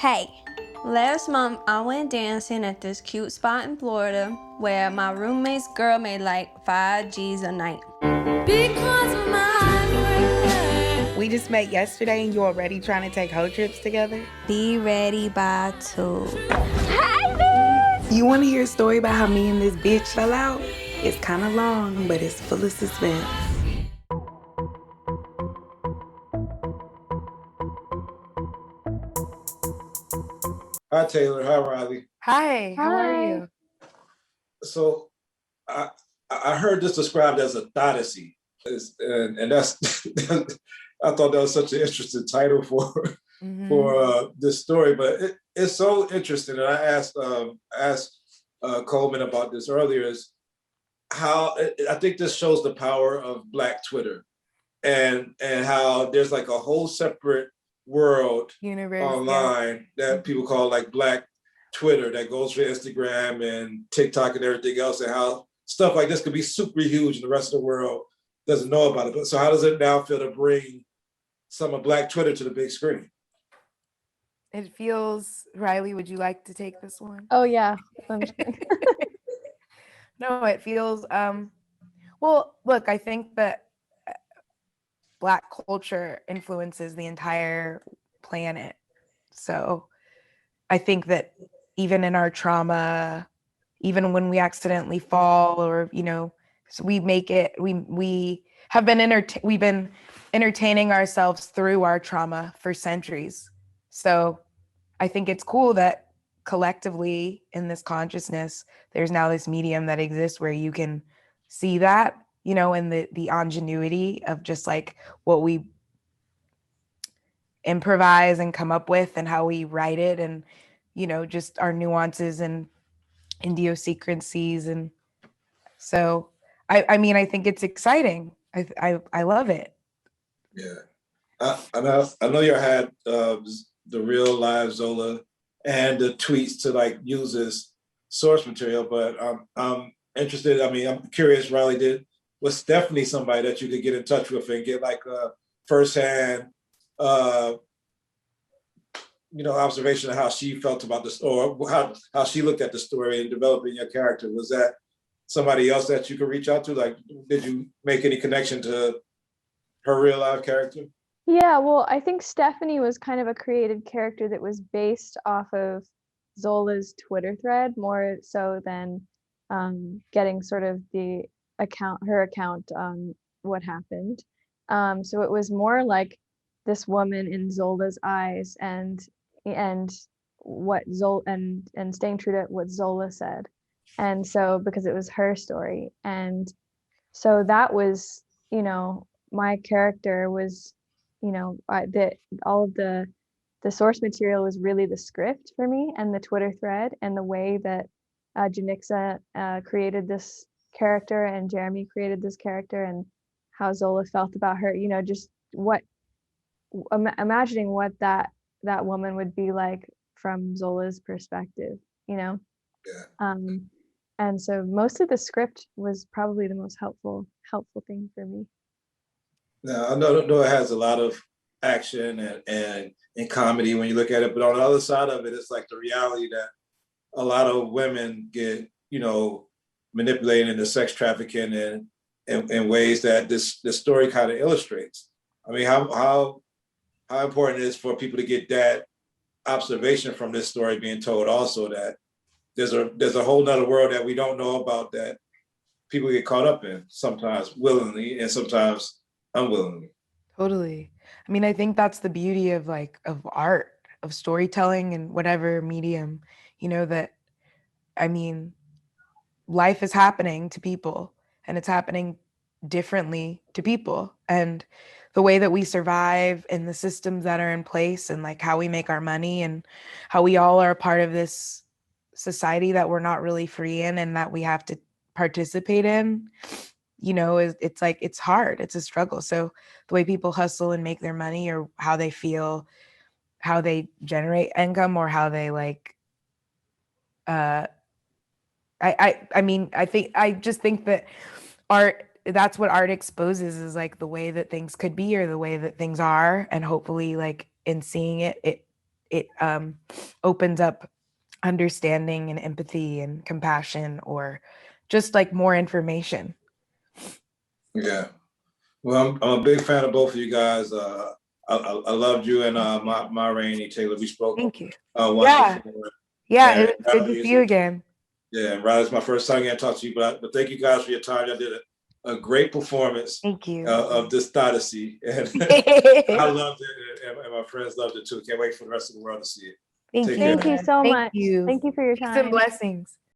Hey, last month I went dancing at this cute spot in Florida where my roommate's girl made like 5 G's a night. Because of my friend. We just met yesterday and you already trying to take hoe trips together? Be ready by 2. You want to hear a story about how me and this bitch fell out? It's kind of long, but it's full of suspense. Hi, Taylor. Hi, Riley. Hi, how are you? So I heard this described as a thodicy, and that's I thought that was such an interesting title for this story. But it's so interesting, and I asked Coleman about this earlier. Is how I think this shows the power of Black Twitter, and how there's like a whole separate world Universe, online that people call like Black Twitter that goes for Instagram and TikTok and everything else, and how stuff like this could be super huge and the rest of the world doesn't know about it. But so how does it now feel to bring some of Black Twitter to the big screen? It feels, Riley, would you like to take this one? Oh yeah. I'm just kidding. No, it feels, well, look, I think that Black culture influences the entire planet. So I think that even in our trauma, even when we accidentally fall or, so we make it, we have been, we've been entertaining ourselves through our trauma for centuries. So I think it's cool that collectively in this consciousness, there's now this medium that exists where you can see that, and the ingenuity of just like what we improvise and come up with and how we write it and, just our nuances and idiosyncrasies. And so, I mean, I think it's exciting. I love it. Yeah. I know you had the real live Zola and the tweets to like use as source material, but I'm interested. I mean, I'm curious, Riley, was Stephanie somebody that you could get in touch with and get like a firsthand observation of how she felt about this, or how she looked at the story and developing your character? Was that somebody else that you could reach out to? Like, did you make any connection to her real life character? Yeah, well, I think Stephanie was kind of a created character that was based off of Zola's Twitter thread more so than getting sort of her account on what happened. So it was more like this woman in Zola's eyes and what Zola and staying true to what Zola said. And so because it was her story. And so that was, my character was, all of the source material was really the script for me and the Twitter thread and the way that Janixa created this character and Jeremy created this character and how Zola felt about her, just imagining what that woman would be like from Zola's perspective, Yeah. And so most of the script was probably the most helpful thing for me. Now, I know it has a lot of action and comedy when you look at it, but on the other side of it, it's like the reality that a lot of women get, manipulated into sex trafficking and in ways that this story kind of illustrates. I mean, how important it is for people to get that observation from this story being told also, that there's a whole nother world that we don't know about that people get caught up in, sometimes willingly and sometimes unwillingly. Totally. I mean, I think that's the beauty of art, of storytelling and whatever medium, that, I mean, life is happening to people and it's happening differently to people. And the way that we survive and the systems that are in place and like how we make our money and how we all are a part of this society that we're not really free in and that we have to participate in, it's like, it's hard, it's a struggle. So the way people hustle and make their money, or how they feel, how they generate income, or how they like, I just think that art, that's what art exposes, is like the way that things could be or the way that things are. And hopefully like in seeing it it opens up understanding and empathy and compassion, or just like more information. Yeah. Well, I'm a big fan of both of you guys. I loved you and Ma Rainey, Taylour. We spoke Thank you. once Yeah. before. Yeah, And it was good to see you again. Yeah, and Riley, it's my first time getting to talk to you, but thank you guys for your time. Y'all did a great performance. Thank you. Of this Odyssey, and I loved it, and my friends loved it too. Can't wait for the rest of the world to see it. Thank Take you. care. Thank you so Thank much. you. Thank you for your Peace and time. blessings.